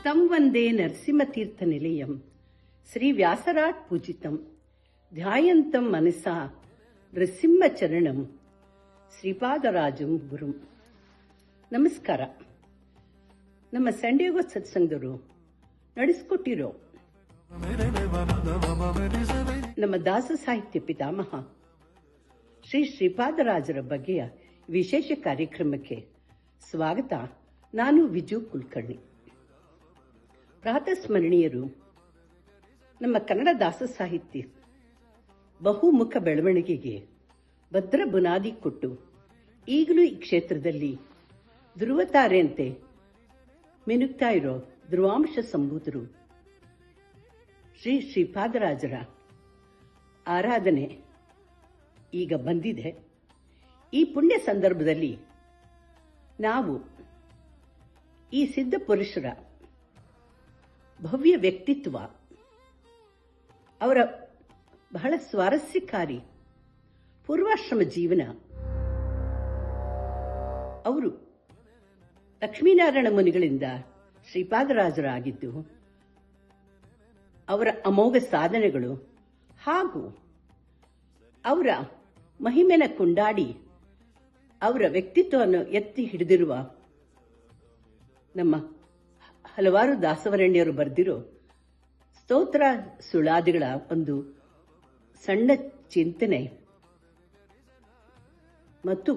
तं वन्दे नरसिंहतीर्थनिलयं श्रीव्यासराट् पूजितं ध्यायन्तं मनसा ನೃಸಿಂಹಚರಣಂ ಶ್ರೀಪಾದರಾಜಂ ಗುರುಂ. ನಮಸ್ಕಾರ. ನಮ್ಮ ಸಂಡೇಗೋ ಸತ್ಸಂಗದವರು ನಡೆಸಿಕೊಟ್ಟಿರೋ ನಮ್ಮ ದಾಸ ಸಾಹಿತ್ಯ ಪಿತಾಮಹ ಶ್ರೀ ಶ್ರೀಪಾದರಾಜರ ಬಗ್ಗೆಯ ವಿಶೇಷ ಕಾರ್ಯಕ್ರಮಕ್ಕೆ ಸ್ವಾಗತ. ನಾನು ವಿಜು ಕುಲಕರ್ಣಿ. ಪ್ರಾತಸ್ಮರಣೀಯರು ನಮ್ಮ ಕನ್ನಡ ದಾಸ ಸಾಹಿತ್ಯ ಬಹುಮುಖ ಬೆಳವಣಿಗೆಗೆ ಭದ್ರ ಬುನಾದಿ ಕೊಟ್ಟು ಈಗಲೂ ಈ ಕ್ಷೇತ್ರದಲ್ಲಿ ಧ್ರುವತಾರೆಯಂತೆ ಮಿನುಗ್ತಾ ಇರೋ ಧ್ರುವಾಂಶ ಸಂಭೂತರು ಶ್ರೀ ಶ್ರೀಪಾದರಾಜರ ಆರಾಧನೆ ಈಗ ಬಂದಿದೆ. ಈ ಪುಣ್ಯ ಸಂದರ್ಭದಲ್ಲಿ ನಾವು ಈ ಸಿದ್ಧ ಪುರುಷರ ಭವ್ಯ ವ್ಯಕ್ತಿತ್ವ, ಅವರ ಬಹಳ ಸ್ವಾರಸ್ಯಕಾರಿ ಪೂರ್ವಾಶ್ರಮ ಜೀವನ, ಅವರು ಲಕ್ಷ್ಮೀನಾರಾಯಣ ಮುನಿಗಳಿಂದ ಶ್ರೀಪಾದರಾಜರಾಗಿದ್ದು ಅವರ ಅಮೋಘ ಸಾಧನೆಗಳು ಹಾಗೂ ಅವರ ಮಹಿಮೆನ ಕೊಂಡಾಡಿ ಅವರ ವ್ಯಕ್ತಿತ್ವವನ್ನು ಎತ್ತಿ ಹಿಡಿದಿರುವ ನಮ್ಮ ಹಲವಾರು ದಾಸವರಣ್ಯರು ಬರೆದಿರೋ ಸ್ತೋತ್ರ ಸುಳಾದಿಗಳ ಒಂದು ಸಣ್ಣ ಚಿಂತನೆ ಮತ್ತು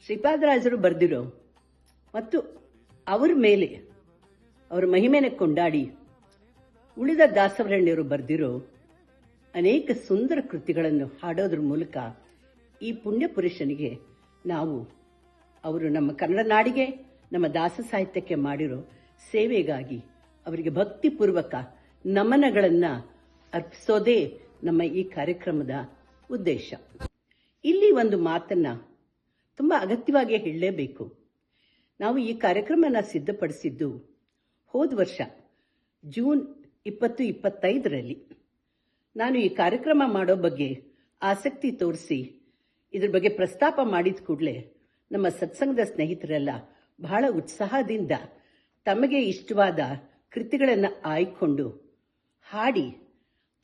ಶ್ರೀಪಾದರಾಜರು ಬರೆದಿರೋ ಮತ್ತು ಅವರ ಮೇಲೆ ಅವರ ಮಹಿಮೆನ ಕೊಂಡಾಡಿ ಉಳಿದ ದಾಸವರಣ್ಯರು ಬರೆದಿರೋ ಅನೇಕ ಸುಂದರ ಕೃತಿಗಳನ್ನು ಹಾಡೋದ್ರ ಮೂಲಕ ಈ ಪುಣ್ಯ ಪುರುಷನಿಗೆ ನಾವು ಅವರು ನಮ್ಮ ಕನ್ನಡ ನಾಡಿಗೆ, ನಮ್ಮ ದಾಸ ಸಾಹಿತ್ಯಕ್ಕೆ ಮಾಡಿರೋ ಸೇವೆಗಾಗಿ ಅವರಿಗೆ ಭಕ್ತಿಪೂರ್ವಕ ನಮನಗಳನ್ನು ಅರ್ಪಿಸೋದೇ ನಮ್ಮ ಈ ಕಾರ್ಯಕ್ರಮದ ಉದ್ದೇಶ. ಇಲ್ಲಿ ಒಂದು ಮಾತನ್ನ ತುಂಬಾ ಅಗತ್ಯವಾಗಿ ಹೇಳಲೇಬೇಕು. ನಾವು ಈ ಕಾರ್ಯಕ್ರಮನ ಸಿದ್ಧಪಡಿಸಿದ್ದು ಹೋದ ವರ್ಷ ಜೂನ್ 2025ರಲ್ಲಿ. ನಾನು ಈ ಕಾರ್ಯಕ್ರಮ ಮಾಡೋ ಬಗ್ಗೆ ಆಸಕ್ತಿ ತೋರಿಸಿ ಇದ್ರ ಬಗ್ಗೆ ಪ್ರಸ್ತಾಪ ಮಾಡಿದ ಕೂಡಲೇ ನಮ್ಮ ಸತ್ಸಂಗದ ಸ್ನೇಹಿತರೆಲ್ಲ ಬಹಳ ಉತ್ಸಾಹದಿಂದ ತಮಗೆ ಇಷ್ಟವಾದ ಕೃತಿಗಳನ್ನು ಆಯ್ಕೊಂಡು ಹಾಡಿ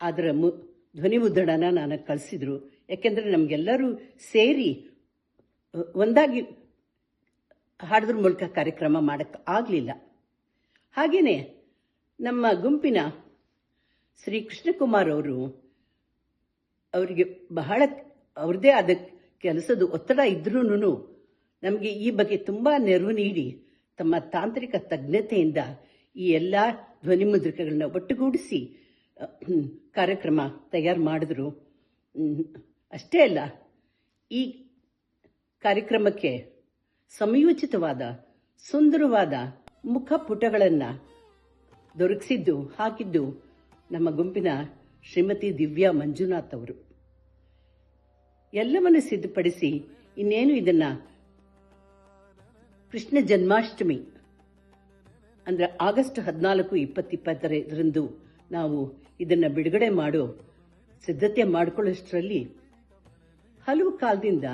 ಅದರ ಧ್ವನಿ ಮುದ್ರಣನ ನನಗೆ ಕಳಿಸಿದ್ರು. ಯಾಕೆಂದರೆ ನಮಗೆಲ್ಲರೂ ಸೇರಿ ಒಂದಾಗಿ ಹಾಡೋದ್ರ ಮೂಲಕ ಕಾರ್ಯಕ್ರಮ ಮಾಡೋಕ್ಕೆ ಆಗಲಿಲ್ಲ. ಹಾಗೆಯೇ ನಮ್ಮ ಗುಂಪಿನ ಶ್ರೀ ಕೃಷ್ಣಕುಮಾರ್ ಅವರು, ಅವರಿಗೆ ಬಹಳ ಅವ್ರದ್ದೇ ಆದ ಕೆಲಸದ ಒತ್ತಡ ಇದ್ರೂ ನಮಗೆ ಈ ಬಗ್ಗೆ ತುಂಬ ನೆರವು ನೀಡಿ ತಮ್ಮ ತಾಂತ್ರಿಕ ತಜ್ಞತೆಯಿಂದ ಈ ಎಲ್ಲ ಧ್ವನಿ ಮುದ್ರಿಕೆಗಳನ್ನ ಒಟ್ಟುಗೂಡಿಸಿ ಕಾರ್ಯಕ್ರಮ ತಯಾರು ಮಾಡಿದ್ರು. ಅಷ್ಟೇ ಅಲ್ಲ, ಈ ಕಾರ್ಯಕ್ರಮಕ್ಕೆ ಸಮಯೋಚಿತವಾದ ಸುಂದರವಾದ ಮುಖಪುಟಗಳನ್ನು ಹಾಕಿದ್ದು ನಮ್ಮ ಗುಂಪಿನ ಶ್ರೀಮತಿ ದಿವ್ಯಾ ಮಂಜುನಾಥ್ ಅವರು. ಎಲ್ಲವನ್ನು ಸಿದ್ಧಪಡಿಸಿ ಇನ್ನೇನು ಇದನ್ನ ಕೃಷ್ಣ ಜನ್ಮಾಷ್ಟಮಿ ಅಂದ್ರೆ ಆಗಸ್ಟ್ 14, 2022ರಂದು ನಾವು ಇದನ್ನ ಬಿಡುಗಡೆ ಮಾಡೋ ಸಿದ್ಧತೆ ಮಾಡಿಕೊಳ್ಳೋಷ್ಟರಲ್ಲಿ ಹಲವು ಕಾಲದಿಂದ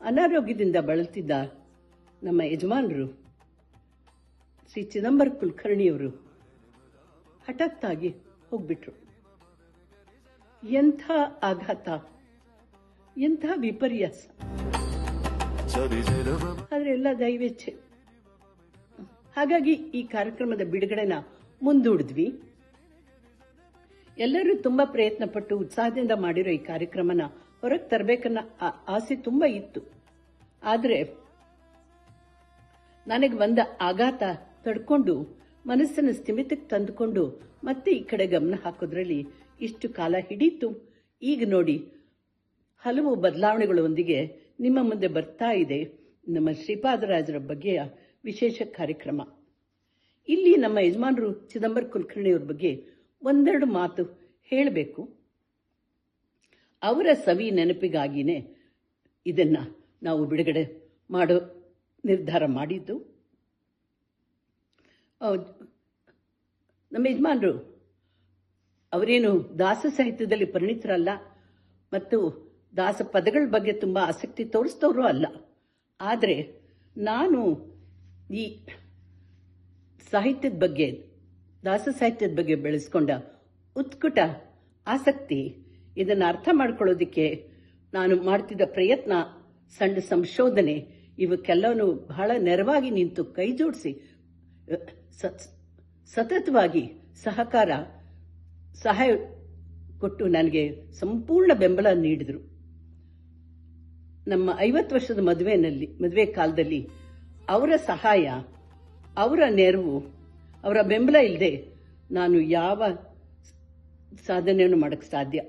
ಅನಾರೋಗ್ಯದಿಂದ ಬಳಲ್ತಿದ್ದ ನಮ್ಮ ಯಜಮಾನರು ಶ್ರೀ ಚಿದಂಬರ ಕುಲಕರ್ಣಿಯವರು ಹಠಾತ್ತಾಗಿ ಹೋಗ್ಬಿಟ್ರು. ಎಂಥ ಆಘಾತ, ಎಂಥ ವಿಪರ್ಯಾಸ. ಆದ್ರೆ ಎಲ್ಲ ದೈವೇಚ್ಛೆ. ಹಾಗಾಗಿ ಈ ಕಾರ್ಯಕ್ರಮದ ಬಿಡುಗಡೆನ ಮುಂದೂಡಿದ್ವಿ. ಎಲ್ಲರೂ ತುಂಬಾ ಪ್ರಯತ್ನ ಪಟ್ಟು ಉತ್ಸಾಹದಿಂದ ಮಾಡಿರೋ ಈ ಕಾರ್ಯಕ್ರಮನ ಹೊರಗೆ ತರಬೇಕನ್ನ ಆಸೆ ತುಂಬಾ ಇತ್ತು. ಆದರೆ ನನಗೆ ಬಂದ ಆಘಾತ ತಡ್ಕೊಂಡು ಮನಸ್ಸನ್ನು ಸ್ಥಿಮಿತಕ್ಕೆ ತಂದುಕೊಂಡು ಮತ್ತೆ ಈ ಕಡೆ ಗಮನ ಹಾಕೋದ್ರಲ್ಲಿ ಇಷ್ಟು ಕಾಲ ಹಿಡೀತು. ಈಗ ನೋಡಿ, ಹಲವು ಬದಲಾವಣೆಗಳೊಂದಿಗೆ ನಿಮ್ಮ ಮುಂದೆ ಬರ್ತಾ ಇದೆ ನಮ್ಮ ಶ್ರೀಪಾದರಾಜರ ಬಗ್ಗೆಯ ವಿಶೇಷ ಕಾರ್ಯಕ್ರಮ. ಇಲ್ಲಿ ನಮ್ಮ ಯಜಮಾನರು ಚಿದಂಬರ ಕುಲಕರ್ಣಿಯವ್ರ ಬಗ್ಗೆ ಒಂದೆರಡು ಮಾತು ಹೇಳಬೇಕು. ಅವರ ಸವಿ ನೆನಪಿಗಾಗಿಯೇ ಇದನ್ನ ನಾವು ಬಿಡುಗಡೆ ಮಾಡೋ ನಿರ್ಧಾರ ಮಾಡಿದ್ದು. ನಮ್ಮ ಯಜಮಾನರು ಅವರೇನು ದಾಸ ಸಾಹಿತ್ಯದಲ್ಲಿ ಪರಿಣಿತರಲ್ಲ ಮತ್ತು ದಾಸ ಪದಗಳ ಬಗ್ಗೆ ತುಂಬ ಆಸಕ್ತಿ ತೋರಿಸ್ತವರು ಅಲ್ಲ. ಆದರೆ ನಾನು ಈ ಸಾಹಿತ್ಯದ ಬಗ್ಗೆ, ದಾಸ ಸಾಹಿತ್ಯದ ಬಗ್ಗೆ ಬೆಳೆಸ್ಕೊಂಡ ಉತ್ಕಟ ಆಸಕ್ತಿ, ಇದನ್ನು ಅರ್ಥ ಮಾಡ್ಕೊಳ್ಳೋದಕ್ಕೆ ನಾನು ಮಾಡ್ತಿದ್ದ ಪ್ರಯತ್ನ, ಸಣ್ಣ ಸಂಶೋಧನೆ, ಇವಕ್ಕೆಲ್ಲವೂ ಬಹಳ ನೆರವಾಗಿ ನಿಂತು ಕೈ ಜೋಡಿಸಿ ಸತತವಾಗಿ ಸಹಾಯ ಕೊಟ್ಟು ನನಗೆ ಸಂಪೂರ್ಣ ಬೆಂಬಲ ನೀಡಿದರು. ನಮ್ಮ 50 ವರ್ಷದ ಮದುವೆ ಕಾಲದಲ್ಲಿ ಅವರ ಸಹಾಯ, ಅವರ ನೆರವು, ಅವರ ಬೆಂಬಲ ಇಲ್ಲದೆ ನಾನು ಯಾವ ಸಾಧನೆಯನ್ನು ಮಾಡೋಕ್ಕೆ ಸಾಧ್ಯ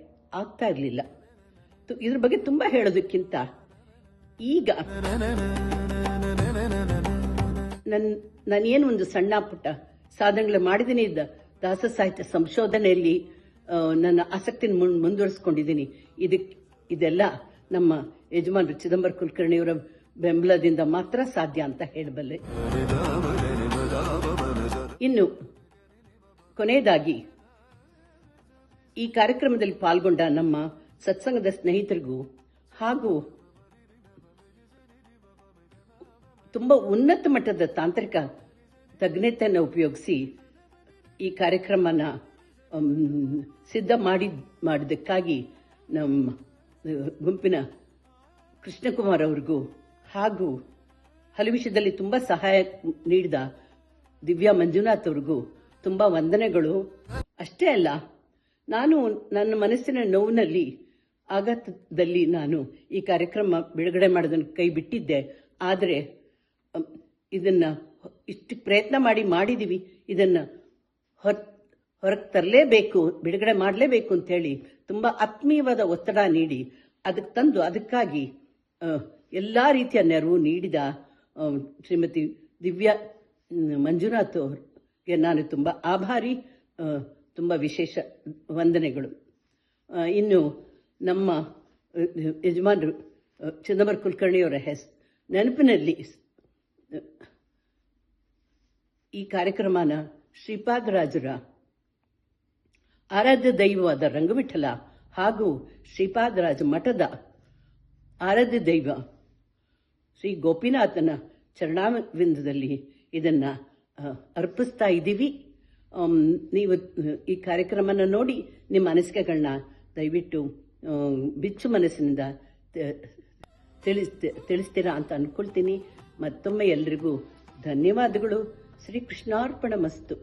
ಆಗ್ತಾ ಇರಲಿಲ್ಲ. ಇದ್ರ ಬಗ್ಗೆ ತುಂಬಾ ಹೇಳೋದಕ್ಕಿಂತ ಈಗ ನಾನೇನು ಒಂದು ಸಣ್ಣ ಪುಟ್ಟ ಸಾಧನೆಗಳು ಮಾಡಿದ್ದೀನಿ, ದಾಸ ಸಾಹಿತ್ಯ ಸಂಶೋಧನೆಯಲ್ಲಿ ನನ್ನ ಆಸಕ್ತಿಯನ್ನು ಮುಂದುವರಿಸಿಕೊಂಡಿದ್ದೀನಿ. ಇದೆಲ್ಲ ನಮ್ಮ ಯಜಮಾನರು ಚಿದಂಬರ ಕುಲಕರ್ಣಿಯವರ ಬೆಂಬಲದಿಂದ ಮಾತ್ರ ಸಾಧ್ಯ ಅಂತ ಹೇಳಬಲ್ಲೆ. ಇನ್ನು ಕೊನೆಯದಾಗಿ ಈ ಕಾರ್ಯಕ್ರಮದಲ್ಲಿ ಪಾಲ್ಗೊಂಡ ನಮ್ಮ ಸತ್ಸಂಗದ ಸ್ನೇಹಿತರಿಗೂ ಹಾಗೂ ತುಂಬಾ ಉನ್ನತ ಮಟ್ಟದ ತಾಂತ್ರಿಕ ತಜ್ಞತೆಯನ್ನು ಉಪಯೋಗಿಸಿ ಈ ಕಾರ್ಯಕ್ರಮನ ಸಿದ್ಧ ಮಾಡಿದ್ದಕ್ಕಾಗಿ ನಮ್ಮ ಗುಂಪಿನ ಕೃಷ್ಣಕುಮಾರ್ ಅವ್ರಿಗೂ ಹಾಗೂ ಹಲವು ವಿಷಯದಲ್ಲಿ ತುಂಬಾ ಸಹಾಯ ನೀಡಿದ ದಿವ್ಯಾ ಮಂಜುನಾಥ್ ಅವ್ರಿಗೂ ತುಂಬಾ ವಂದನೆಗಳು. ಅಷ್ಟೇ ಅಲ್ಲ, ನಾನು ನನ್ನ ಮನಸ್ಸಿನ ನೋವಿನಲ್ಲಿ ಆಘಾತದಲ್ಲಿ ನಾನು ಈ ಕಾರ್ಯಕ್ರಮ ಬಿಡುಗಡೆ ಮಾಡೋದನ್ನು ಕೈ ಬಿಟ್ಟಿದ್ದೆ. ಆದರೆ ಇದನ್ನ ಇಷ್ಟು ಪ್ರಯತ್ನ ಮಾಡಿದೀವಿ, ಇದನ್ನ ಹೊರಗೆ ತರಲೇಬೇಕು, ಬಿಡುಗಡೆ ಮಾಡಲೇಬೇಕು ಅಂತ ಹೇಳಿ ತುಂಬಾ ಆತ್ಮೀಯವಾದ ಒತ್ತಡ ನೀಡಿ ಅದಕ್ಕಾಗಿ ಎಲ್ಲಾ ರೀತಿಯ ನೆರವು ನೀಡಿದ ಶ್ರೀಮತಿ ದಿವ್ಯಾ ಮಂಜುನಾಥ್ ಅವರಿಗೆ ನಾನು ತುಂಬಾ ಆಭಾರಿ. ತುಂಬಾ ವಿಶೇಷ ವಂದನೆಗಳು. ಇನ್ನು ನಮ್ಮ ಯಜಮಾನರು ಚಿದಂಬರ ಕುಲಕರ್ಣಿಯವರ ನೆನಪಿನಲ್ಲಿ ಈ ಕಾರ್ಯಕ್ರಮನ ಶ್ರೀಪಾದರಾಜರ ಆರಾಧ್ಯ ದೈವವಾದ ರಂಗವಿಠಲ ಹಾಗೂ ಶ್ರೀಪಾದರಾಜ ಮಠದ ಆರಾಧ್ಯ ದೈವ ಶ್ರೀ ಗೋಪಿನಾಥನ ಚರಣಾರವಿಂದದಲ್ಲಿ ಇದನ್ನ ಅರ್ಪಿಸ್ತಾ ಇದ್ದೀವಿ. ನೀವು ಈ ಕಾರ್ಯಕ್ರಮನ ನೋಡಿ ನಿಮ್ಮ ಅನಿಸಿಕೆಗಳನ್ನ ದಯವಿಟ್ಟು ಬಿಚ್ಚು ಮನಸ್ಸಿನಿಂದ ತಿಳಿಸ್ತೀರಾ ಅಂತ ಅನ್ಕೊಳ್ತೀನಿ. ಮತ್ತೊಮ್ಮೆ ಎಲ್ರಿಗೂ ಧನ್ಯವಾದಗಳು. ಶ್ರೀಕೃಷ್ಣಾರ್ಪಣ ಮಸ್ತು.